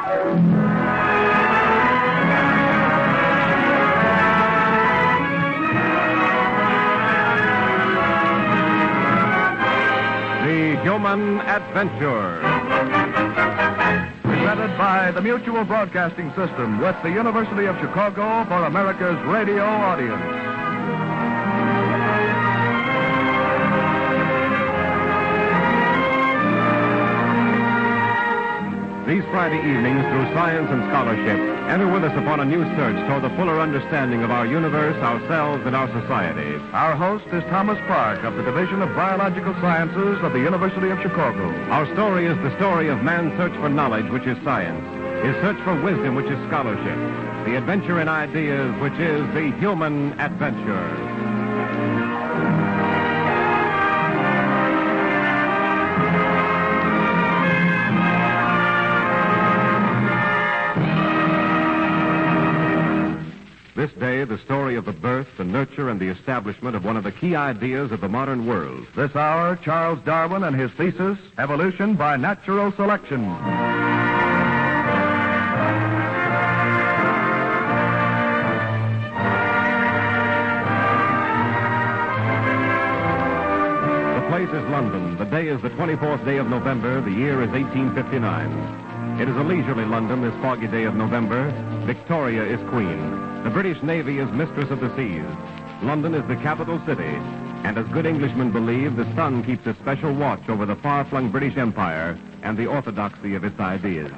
The Human Adventure. Presented by the Mutual Broadcasting System with the University of Chicago for America's radio audience. These Friday evenings, through science and scholarship, enter with us upon a new search toward the fuller understanding of our universe, ourselves, and our society. Our host is Thomas Park of the Division of Biological Sciences of the University of Chicago. Our story is the story of man's search for knowledge, which is science, his search for wisdom, which is scholarship, the adventure in ideas, which is the human adventure. This day, the story of the birth, the nurture, and the establishment of one of the key ideas of the modern world. This hour, Charles Darwin and his thesis, Evolution by Natural Selection. The place is London. The day is the 24th day of November. The year is 1859. It is a leisurely London this foggy day of November. Victoria is queen. The British Navy is mistress of the seas. London is the capital city, and as good Englishmen believe, the sun keeps a special watch over the far-flung British Empire and the orthodoxy of its ideas.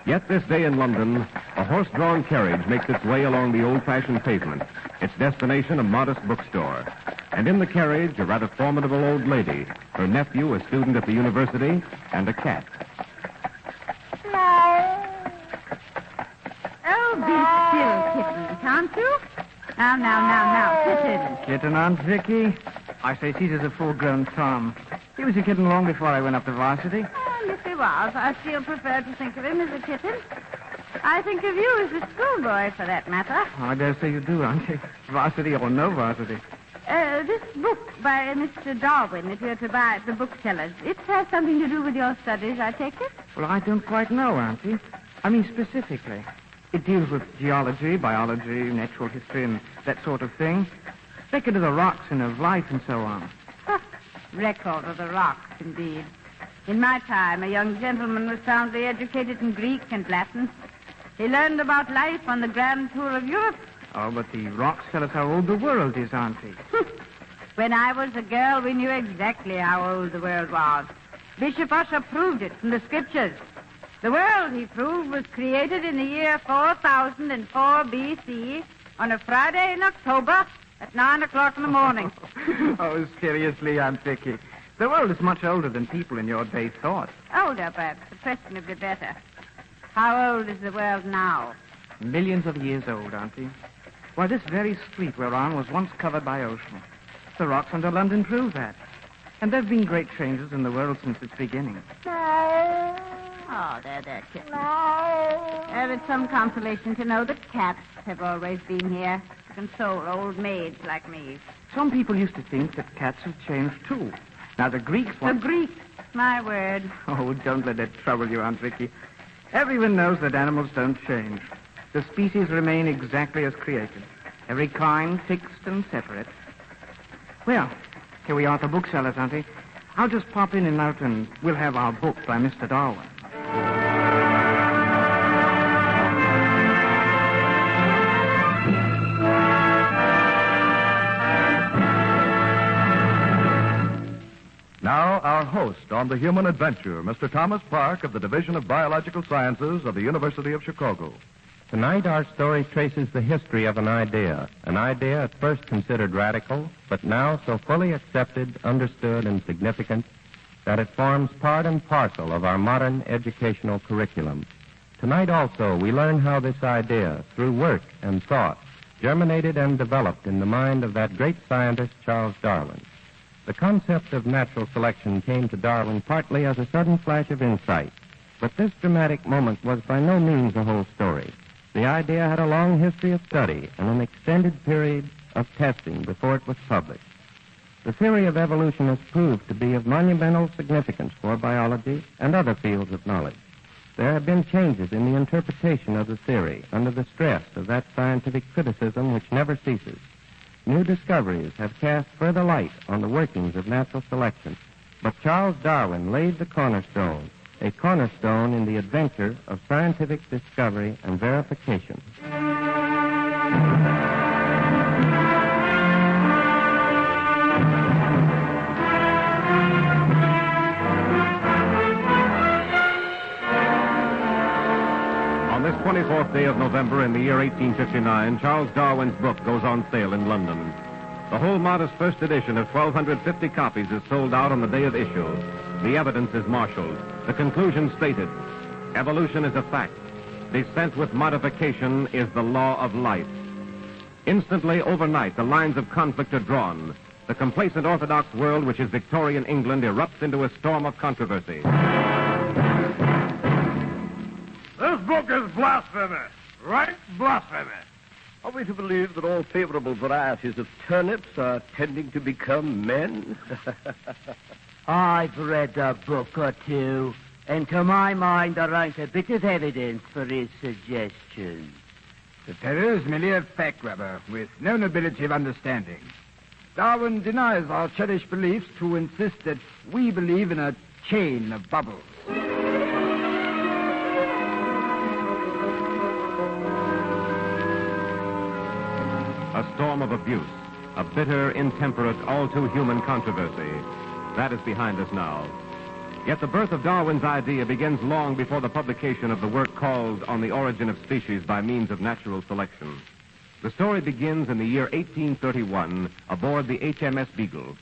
Yet this day in London, a horse-drawn carriage makes its way along the old-fashioned pavement, its destination a modest bookstore. And in the carriage, a rather formidable old lady, her nephew, a student at the university, and a cat. Oh, be still, kitten, can't you? Now, kitten. Kitten, Aunt Vicky? I say Caesar's a full-grown Tom. He was a kitten long before I went up to varsity. And if he was, I still prefer to think of him as a kitten. I think of you as a schoolboy, for that matter. Oh, I dare say you do, Auntie. Varsity or no varsity. This book by Mr. Darwin that you're to buy at the bookseller's, it has something to do with your studies, I take it? Well, I don't quite know, Auntie. I mean, specifically. It deals with geology, biology, natural history, and that sort of thing. Record of the rocks and of life and so on. Record of the rocks, indeed. In my time, a young gentleman was soundly educated in Greek and Latin. He learned about life on the grand tour of Europe. Oh, but the rocks tell us how old the world is, Auntie. When I was a girl, we knew exactly how old the world was. Bishop Ussher proved it from the scriptures. The world, he proved, was created in the year 4004 B.C. on a Friday in October at 9 o'clock in the morning. Oh, seriously, Aunt Vicky. The world is much older than people in your day thought. Older, perhaps. The question would be better. How old is the world now? Millions of years old, Auntie. Why, this very street we're on was once covered by ocean. The rocks under London prove that. And there have been great changes in the world since its beginning. Oh, there, kitten. It's some consolation to know that cats have always been here to console old maids like me. Some people used to think that cats have changed, too. Now, the Greeks... The Greeks, my word. Oh, don't let that trouble you, Aunt Vicky. Everyone knows that animals don't change. The species remain exactly as created. Every kind fixed and separate. Well, here we are at the bookseller's, Auntie. I'll just pop in and out and we'll have our book by Mr. Darwin. Now, our host on The Human Adventure, Mr. Thomas Park of the Division of Biological Sciences of the University of Chicago. Tonight, our story traces the history of an idea at first considered radical, but now so fully accepted, understood, and significant that it forms part and parcel of our modern educational curriculum. Tonight also, we learn how this idea, through work and thought, germinated and developed in the mind of that great scientist, Charles Darwin. The concept of natural selection came to Darwin partly as a sudden flash of insight, but this dramatic moment was by no means the whole story. The idea had a long history of study and an extended period of testing before it was published. The theory of evolution has proved to be of monumental significance for biology and other fields of knowledge. There have been changes in the interpretation of the theory under the stress of that scientific criticism which never ceases. New discoveries have cast further light on the workings of natural selection. But Charles Darwin laid the cornerstone, a cornerstone in the adventure of scientific discovery and verification. On this 24th day of November in the year 1859, Charles Darwin's book goes on sale in London. The whole modest first edition of 1,250 copies is sold out on the day of issue. The evidence is marshaled. The conclusion stated. Evolution is a fact. Descent with modification is the law of life. Instantly, overnight, the lines of conflict are drawn. The complacent orthodox world, which is Victorian England, erupts into a storm of controversy. This book is blasphemy. Right? Blasphemy. Are we to believe that all favorable varieties of turnips are tending to become men? I've read a book or two, and to my mind there ain't a bit of evidence for his suggestions. The terror is merely a fact grabber with no nobility of understanding. Darwin denies our cherished beliefs to insist that we believe in a chain of bubbles. A storm of abuse, a bitter, intemperate, all-too-human controversy. That is behind us now. Yet the birth of Darwin's idea begins long before the publication of the work called On the Origin of Species by Means of Natural Selection. The story begins in the year 1831 aboard the HMS Beagle.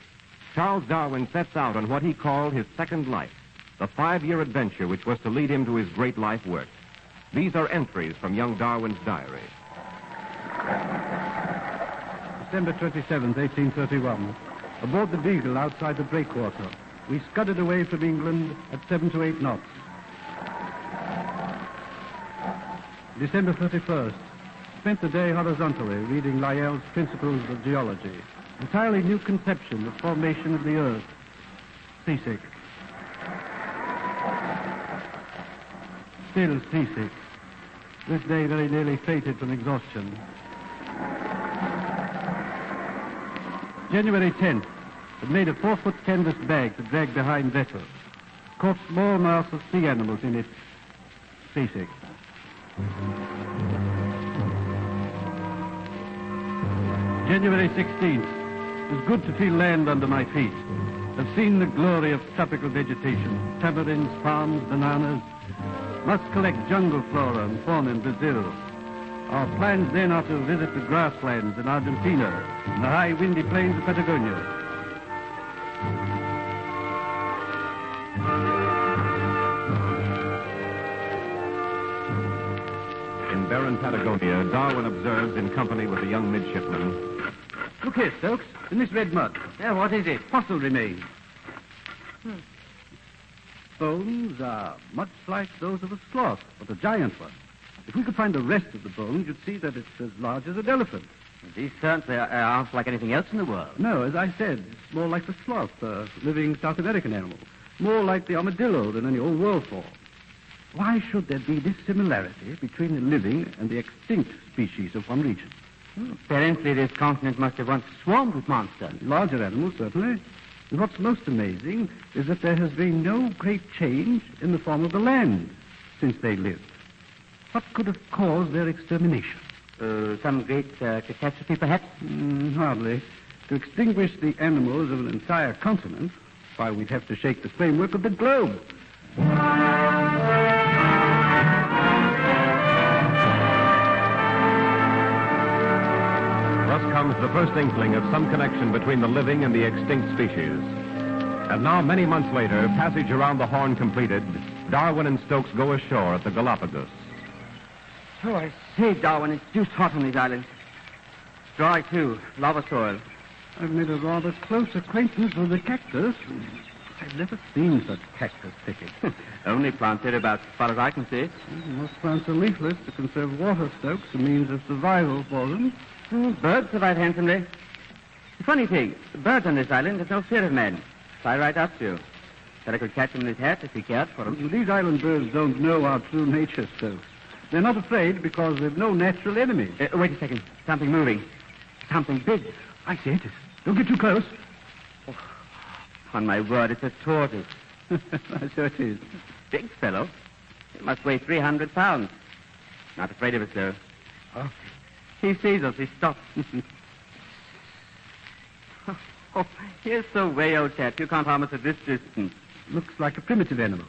Charles Darwin sets out on what he called his second life, the 5-year adventure which was to lead him to his great life work. These are entries from young Darwin's diary. December 27th, 1831. Aboard the Beagle outside the breakwater. We scudded away from England at 7 to 8 knots. December 31st. Spent the day horizontally reading Lyell's Principles of Geology. Entirely new conception of formation of the earth. Seasick. Still seasick. This day very nearly fated from exhaustion. January 10th, had made a 4-foot canvas bag to drag behind vessel. Caught small mass of sea animals in it. Seasick. January 16th, it was good to feel land under my feet. I've seen the glory of tropical vegetation, tamarinds, palms, bananas. Must collect jungle flora and fauna in Brazil. Our plans then are to visit the grasslands in Argentina and the high windy plains of Patagonia. In barren Patagonia, Darwin observes in company with a young midshipman. Look here, Stokes, in this red mud. Yeah, what is it? Fossil remains. Bones are much like those of a sloth, but a giant one. If we could find the rest of the bones, you'd see that it's as large as an elephant. These certainly aren't like anything else in the world. No, as I said, it's more like the sloth, a living South American animal. More like the armadillo than any old world form. Why should there be this similarity between the living and the extinct species of one region? Apparently this continent must have once swarmed with monsters. Larger animals, certainly. And what's most amazing is that there has been no great change in the form of the land since they lived. What could have caused their extermination? Some great catastrophe, perhaps? Hardly. To extinguish the animals of an entire continent, why, we'd have to shake the framework of the globe. Thus comes the first inkling of some connection between the living and the extinct species. And now, many months later, passage around the Horn completed, Darwin and Stokes go ashore at the Galapagos. Oh, I say, Darwin, it's deuced hot on these islands. It's dry, too. Lava soil. I've made a rather close acquaintance with the cactus. I've never seen such cactus thicket. Only plant thereabouts, as far as I can see. Most plants are leafless to conserve water, Stokes, a means of survival for them. Birds survive handsomely. The funny thing, the birds on this island have no fear of men. Fly right up to you. But I could catch him in his hat if he cared for him. These island birds don't know our true nature, Stokes. They're not afraid because they've no natural enemies. Wait a second. Something moving. Something big. I see it. Don't get too close. Oh, on my word, it's a tortoise. So it is. Big fellow. He must weigh 300 pounds. Not afraid of us, though. Oh. He sees us. He stops. Oh, here's the way, old chap. You can't harm us at this distance. Looks like a primitive animal.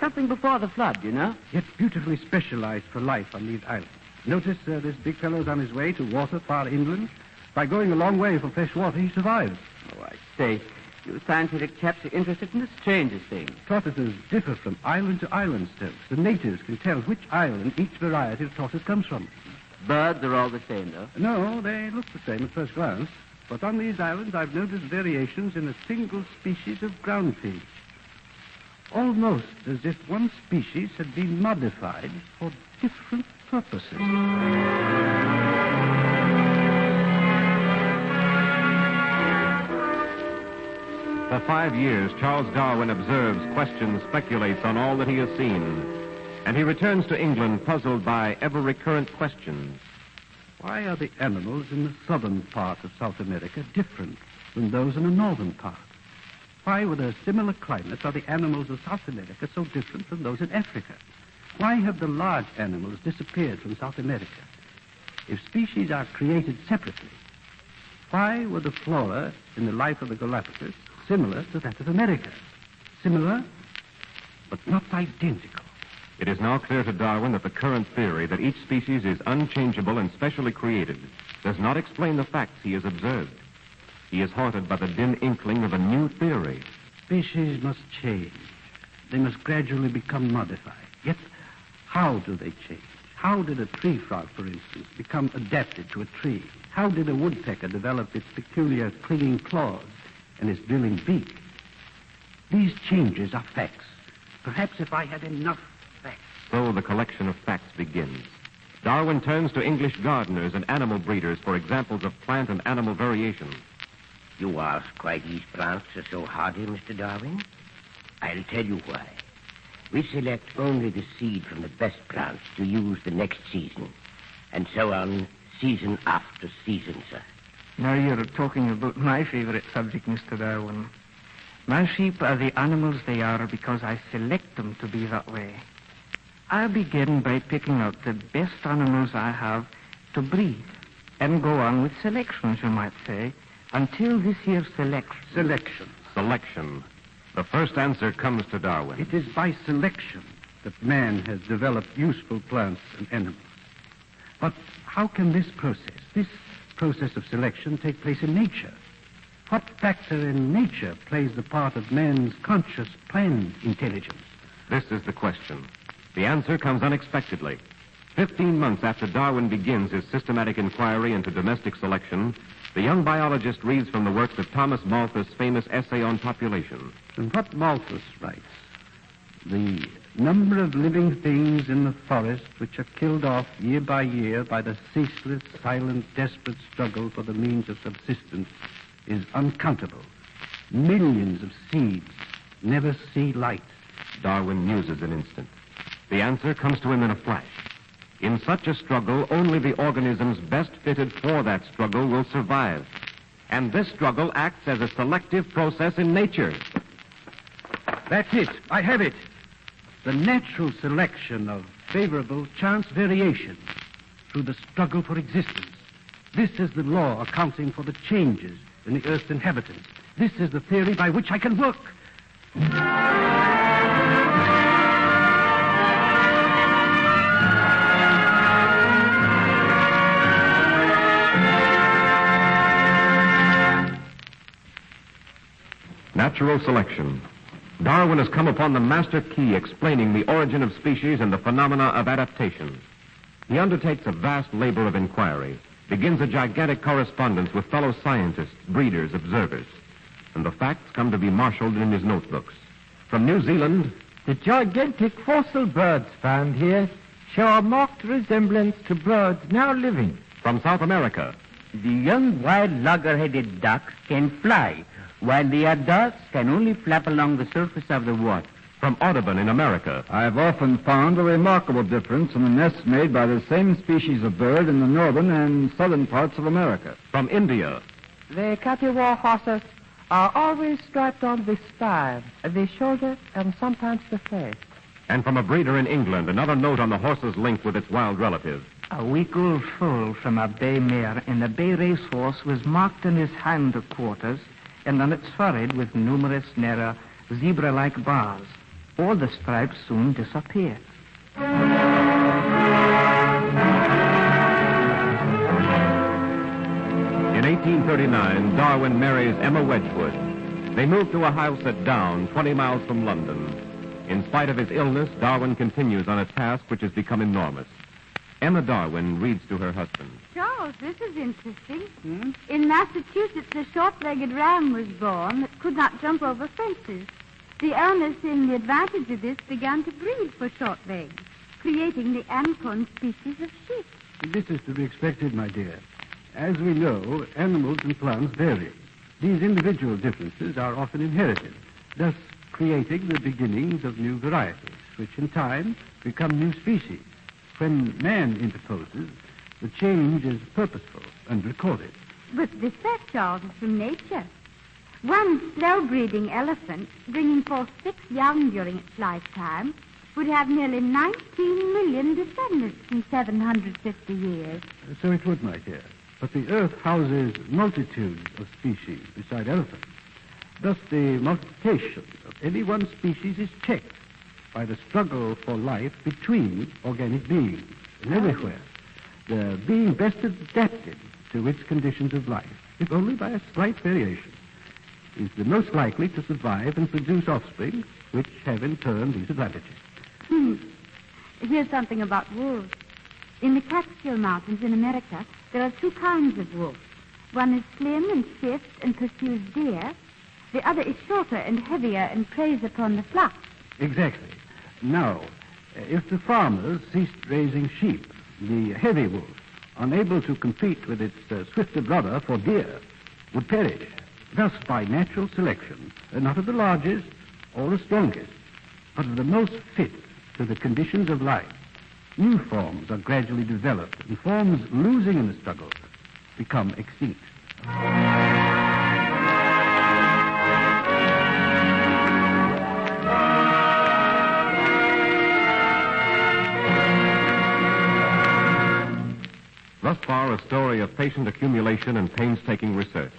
Something before the flood, you know? Yet beautifully specialized for life on these islands. Notice this big fellow's on his way to water far inland. By going a long way for fresh water, he survives. Oh, I say, you scientific chaps are interested in the strangest things. Tortoises differ from island to island, Stokes. The natives can tell which island each variety of tortoise comes from. Birds are all the same, though. No, they look the same at first glance. But on these islands, I've noticed variations in a single species of ground pig. Almost as if one species had been modified for different purposes. For 5 years, Charles Darwin observes, questions, speculates on all that he has seen. And he returns to England puzzled by ever-recurrent questions. Why are the animals in the southern part of South America different from those in the northern part? Why, with a similar climate, are the animals of South America so different from those in Africa? Why have the large animals disappeared from South America? If species are created separately, why were the flora in the life of the Galapagos similar to that of America? Similar, but not identical. It is now clear to Darwin that the current theory that each species is unchangeable and specially created does not explain the facts he has observed. He is haunted by the dim inkling of a new theory. Species must change. They must gradually become modified. Yet, how do they change? How did a tree frog, for instance, become adapted to a tree? How did a woodpecker develop its peculiar clinging claws and its drilling beak? These changes are facts. Perhaps if I had enough facts. So the collection of facts begins. Darwin turns to English gardeners and animal breeders for examples of plant and animal variation. You ask why these plants are so hardy, Mr. Darwin? I'll tell you why. We select only the seed from the best plants to use the next season, and so on, season after season, sir. Now you're talking about my favorite subject, Mr. Darwin. My sheep are the animals they are because I select them to be that way. I begin by picking out the best animals I have to breed, and go on with selections, you might say, until this year's selection. Selection. The first answer comes to Darwin. It is by selection that man has developed useful plants and animals. But how can this process of selection, take place in nature? What factor in nature plays the part of man's conscious, planned intelligence? This is the question. The answer comes unexpectedly. 15 months after Darwin begins his systematic inquiry into domestic selection, the young biologist reads from the works of Thomas Malthus' famous essay on population. And what Malthus writes, the number of living things in the forest which are killed off year by year by the ceaseless, silent, desperate struggle for the means of subsistence is uncountable. Millions of seeds never see light. Darwin muses an instant. The answer comes to him in a flash. In such a struggle, only the organisms best fitted for that struggle will survive. And this struggle acts as a selective process in nature. That's it. I have it. The natural selection of favorable chance variation through the struggle for existence. This is the law accounting for the changes in the Earth's inhabitants. This is the theory by which I can work. Natural selection. Darwin has come upon the master key explaining the origin of species and the phenomena of adaptation. He undertakes a vast labor of inquiry, begins a gigantic correspondence with fellow scientists, breeders, observers. And the facts come to be marshaled in his notebooks. From New Zealand, the gigantic fossil birds found here show a marked resemblance to birds now living. From South America, the young wild logger-headed ducks can fly, while the adults can only flap along the surface of the water. From Audubon in America. I've often found a remarkable difference in the nests made by the same species of bird in the northern and southern parts of America. From India. The Katiwar horses are always striped on the spine, the shoulder, and sometimes the face. And from a breeder in England, another note on the horse's link with its wild relative. A week-old foal from a bay mare in the bay racehorse was marked in his hind quarters and on its forehead with numerous narrow zebra-like bars. All the stripes soon disappeared. In 1839, Darwin marries Emma Wedgwood. They move to a house at Down, 20 miles from London. In spite of his illness, Darwin continues on a task which has become enormous. Emma Darwin reads to her husband. Charles, this is interesting. In Massachusetts, a short-legged ram was born that could not jump over fences. The owners, seeing the advantage of this, began to breed for short legs, creating the Ancon species of sheep. This is to be expected, my dear. As we know, animals and plants vary. These individual differences are often inherited, thus creating the beginnings of new varieties, which in time become new species. When man interposes, the change is purposeful and recorded. But this fact, Charles, is from nature. One slow-breeding elephant, bringing forth 6 young during its lifetime, would have nearly 19 million descendants in 750 years. So it would, my dear. But the earth houses multitudes of species beside elephants. Thus, the multiplication of any one species is checked by the struggle for life between organic beings. And everywhere, the being best adapted to its conditions of life, if only by a slight variation, is the most likely to survive and produce offspring which have in turn these advantages. Here's something about wolves. In the Catskill Mountains in America, there are 2 kinds of wolf. One is slim and swift and pursues deer. The other is shorter and heavier and preys upon the flock. Exactly. Now, if the farmers ceased raising sheep, the heavy wolf, unable to compete with its swifter brother for deer, would perish. Thus, by natural selection, not of the largest or the strongest, but of the most fit to the conditions of life, new forms are gradually developed, and forms losing in the struggle become extinct. Thus far, a story of patient accumulation and painstaking research.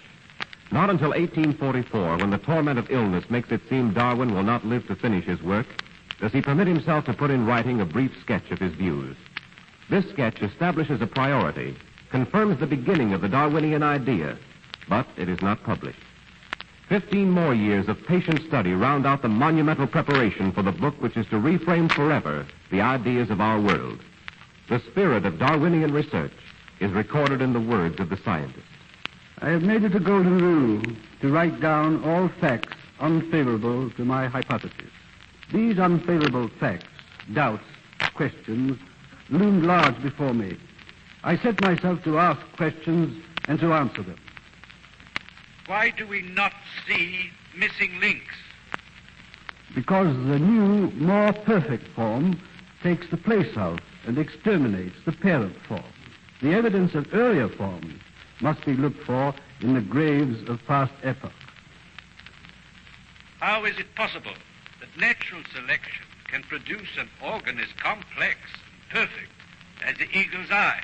Not until 1844, when the torment of illness makes it seem Darwin will not live to finish his work, does he permit himself to put in writing a brief sketch of his views. This sketch establishes a priority, confirms the beginning of the Darwinian idea, but it is not published. 15 more years of patient study round out the monumental preparation for the book which is to reframe forever the ideas of our world. The spirit of Darwinian research is recorded in the words of the scientist. I have made it a golden rule to write down all facts unfavorable to my hypothesis. These unfavorable facts, doubts, questions, loomed large before me. I set myself to ask questions and to answer them. Why do we not see missing links? Because the new, more perfect form takes the place of and exterminates the parent form. The evidence of earlier forms must be looked for in the graves of past epochs. How is it possible that natural selection can produce an organ as complex and perfect as the eagle's eye?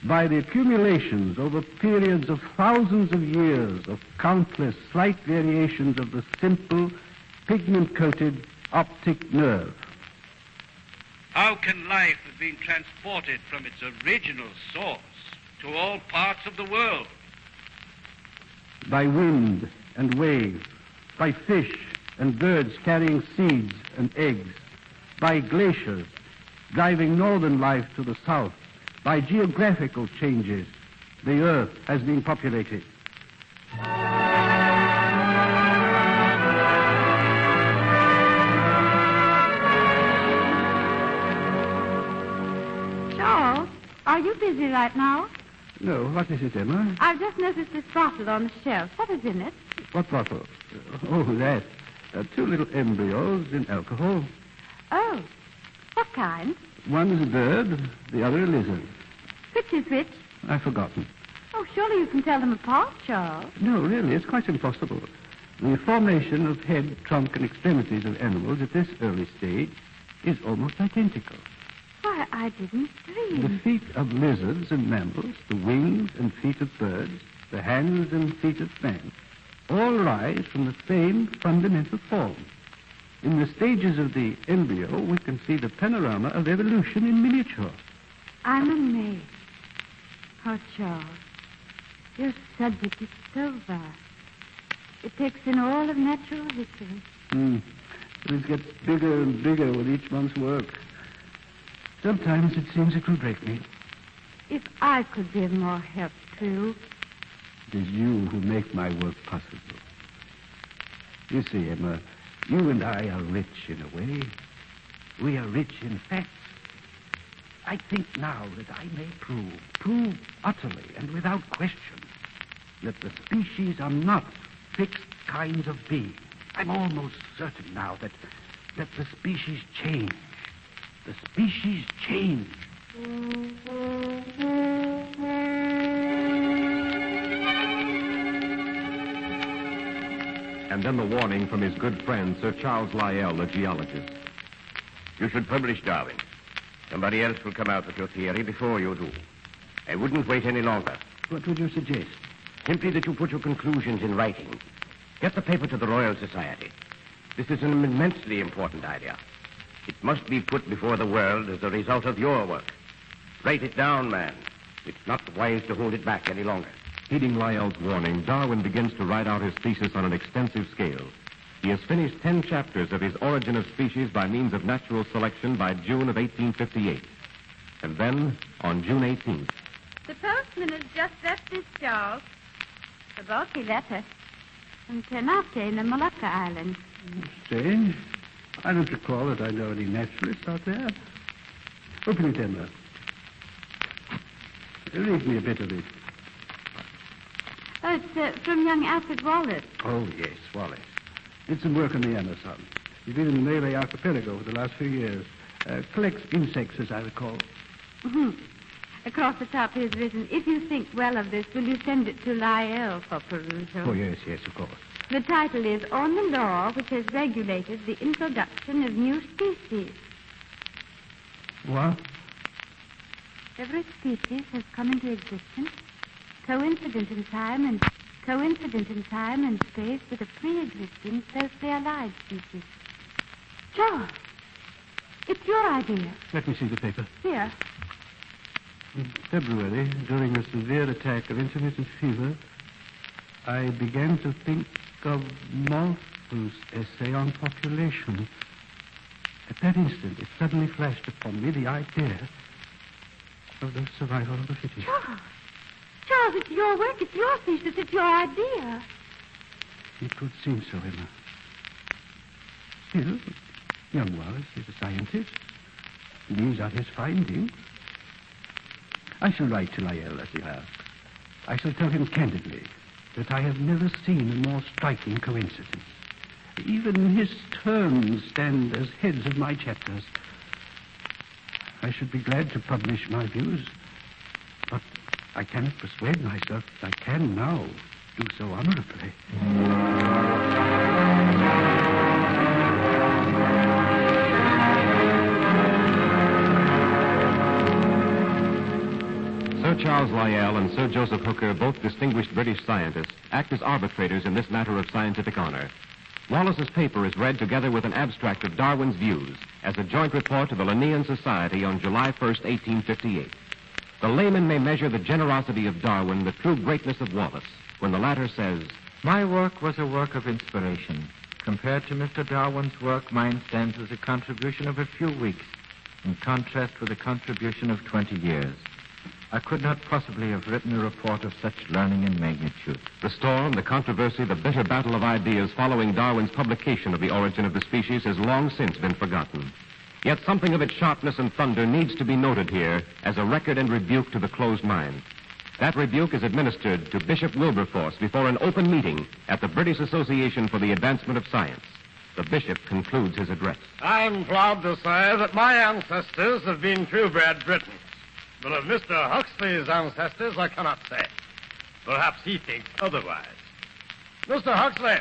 By the accumulations over periods of thousands of years of countless slight variations of the simple, pigment-coated optic nerve. How can life have been transported from its original source to all parts of the world? By wind and wave, by fish and birds carrying seeds and eggs, by glaciers driving northern life to the south, by geographical changes, the earth has been populated. Charles, are you busy right now? No, what is it, Emma? I've just noticed this bottle on the shelf. What is in it? What bottle? Oh, that. 2 little embryos in alcohol. Oh, what kind? One is a bird, the other a lizard. Which is which? I've forgotten. Oh, surely you can tell them apart, Charles. No, really, it's quite impossible. The formation of head, trunk, and extremities of animals at this early stage is almost identical. Why, I didn't dream. The feet of lizards and mammals, the wings and feet of birds, the hands and feet of man, all rise from the same fundamental form. In the stages of the embryo, we can see the panorama of evolution in miniature. I'm amazed. Oh, Charles, your subject is so vast. It takes in all of natural history. It gets bigger and bigger with each month's work. Sometimes it seems it will break me. If I could be of more help to you. It is you who make my work possible. You see, Emma, you and I are rich in a way. We are rich in facts. I think now that I may prove utterly and without question, that the species are not fixed kinds of beings. I'm almost certain now that the species change. The species change. And then the warning from his good friend, Sir Charles Lyell, the geologist. You should publish, Darwin. Somebody else will come out with your theory before you do. I wouldn't wait any longer. What would you suggest? Simply that you put your conclusions in writing. Get the paper to the Royal Society. This is an immensely important idea. It must be put before the world as a result of your work. Write it down, man. It's not wise to hold it back any longer. Heeding Lyell's warning, Darwin begins to write out his thesis on an extensive scale. He has finished 10 chapters of his Origin of Species by means of natural selection by June of 1858. And then, on June 18th... The postman has just left this, Charles. A bulky letter. From Ternate in the Molucca Islands. Strange. I don't recall that I know any naturalists out there. Open it, Emma. Read me a bit of it. Oh, it's from young Alfred Wallace. Oh, yes, Wallace. Did some work on the Amazon. He's been in the Malay Archipelago for the last few years. Collects insects, as I recall. Mm-hmm. Across the top he has written, if you think well of this, will you send it to Lyell for perusal? Oh, yes, of course. The title is On the Law Which Has Regulated the Introduction of New Species. What? Every species has come into existence, coincident in time and space with a pre-existing, closely allied species. Charles, it's your idea. Let me see the paper. Here. In February, during a severe attack of intermittent fever, I began to think of Malthus' essay on population. At that instant, it suddenly flashed upon me the idea of the survival of the fittest. Charles, it's your work, it's your thesis, it's your idea. It would seem so, Emma. Still, young Wallace is a scientist. These are his findings. I shall write to Lyell as he asked. I shall tell him candidly that I have never seen a more striking coincidence. Even his terms stand as heads of my chapters. I should be glad to publish my views, but I cannot persuade myself that I can now do so honorably. Sir Charles Lyell and Sir Joseph Hooker, both distinguished British scientists, act as arbitrators in this matter of scientific honor. Wallace's paper is read together with an abstract of Darwin's views as a joint report to the Linnean Society on July 1st, 1858. The layman may measure the generosity of Darwin, the true greatness of Wallace, when the latter says, My work was a work of inspiration. Compared to Mr. Darwin's work, mine stands as a contribution of a few weeks, in contrast with a contribution of 20 years. I could not possibly have written a report of such learning and magnitude. The storm, the controversy, the bitter battle of ideas following Darwin's publication of The Origin of the Species has long since been forgotten. Yet something of its sharpness and thunder needs to be noted here as a record and rebuke to the closed mind. That rebuke is administered to Bishop Wilberforce before an open meeting at the British Association for the Advancement of Science. The bishop concludes his address. I'm proud to say that my ancestors have been purebred Britons. But of Mr. Huxley's ancestors, I cannot say. Perhaps he thinks otherwise. Mr. Huxley,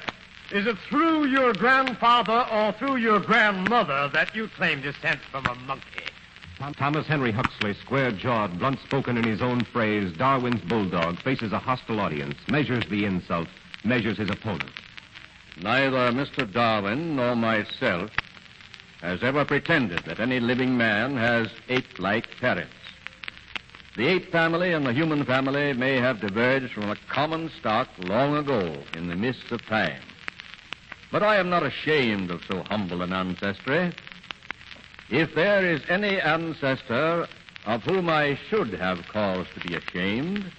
is it through your grandfather or through your grandmother that you claim descent from a monkey? Thomas Henry Huxley, square-jawed, blunt-spoken in his own phrase, Darwin's bulldog, faces a hostile audience, measures the insult, measures his opponent. Neither Mr. Darwin nor myself has ever pretended that any living man has ape-like parents. The ape family and the human family may have diverged from a common stock long ago in the mists of time. But I am not ashamed of so humble an ancestry. If there is any ancestor of whom I should have cause to be ashamed,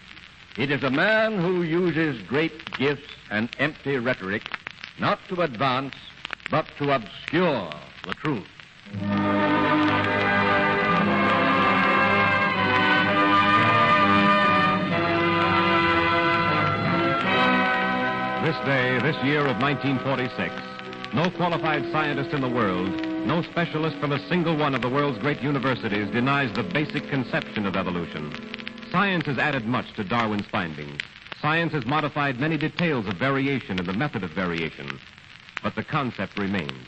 it is a man who uses great gifts and empty rhetoric not to advance, but to obscure the truth. This day, this year of 1946, no qualified scientist in the world, no specialist from a single one of the world's great universities denies the basic conception of evolution. Science has added much to Darwin's findings. Science has modified many details of variation and the method of variation. But the concept remains.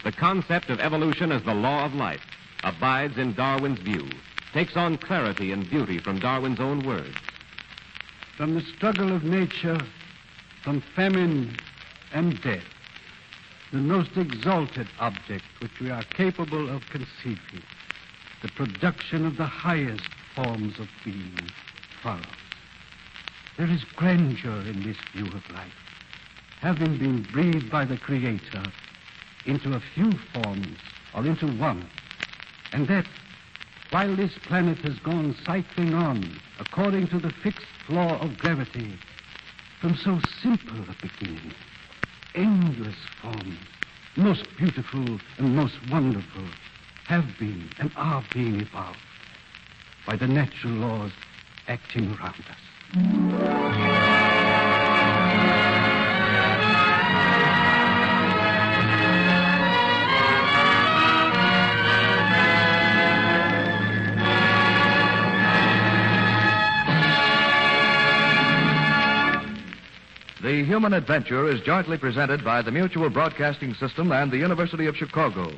The concept of evolution as the law of life abides in Darwin's view, takes on clarity and beauty from Darwin's own words. From the struggle of nature, from famine and death, the most exalted object which we are capable of conceiving, the production of the highest forms of being, follows. There is grandeur in this view of life, having been breathed by the Creator into a few forms or into one, and that while this planet has gone cycling on according to the fixed law of gravity, from so simple a beginning, endless forms, most beautiful and most wonderful, have been and are being evolved by the natural laws acting around us. The Human Adventure is jointly presented by the Mutual Broadcasting System and the University of Chicago.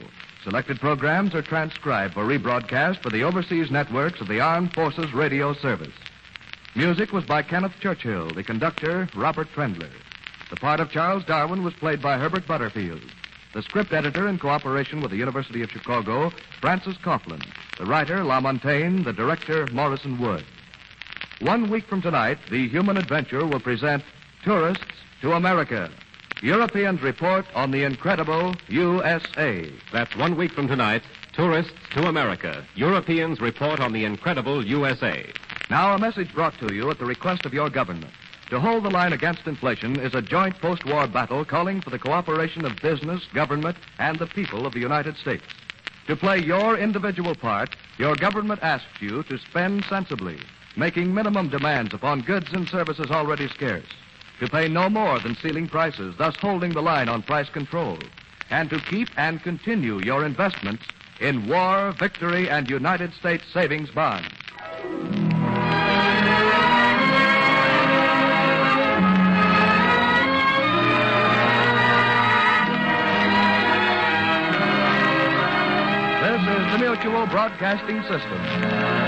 Selected programs are transcribed for rebroadcast for the overseas networks of the Armed Forces Radio Service. Music was by Kenneth Churchill, the conductor, Robert Trendler. The part of Charles Darwin was played by Herbert Butterfield. The script editor, in cooperation with the University of Chicago, Francis Coughlin. The writer, LaMontagne. The director, Morrison Wood. 1 week from tonight, the Human Adventure will present Tourists to America. Europeans report on the incredible USA. That's 1 week from tonight. Tourists to America. Europeans report on the incredible USA. Now, a message brought to you at the request of your government. To hold the line against inflation is a joint post-war battle calling for the cooperation of business, government, and the people of the United States. To play your individual part, your government asks you to spend sensibly, making minimum demands upon goods and services already scarce. To pay no more than ceiling prices, thus holding the line on price control. And to keep and continue your investments in war, victory, and United States savings bonds. This is the Mutual Broadcasting System.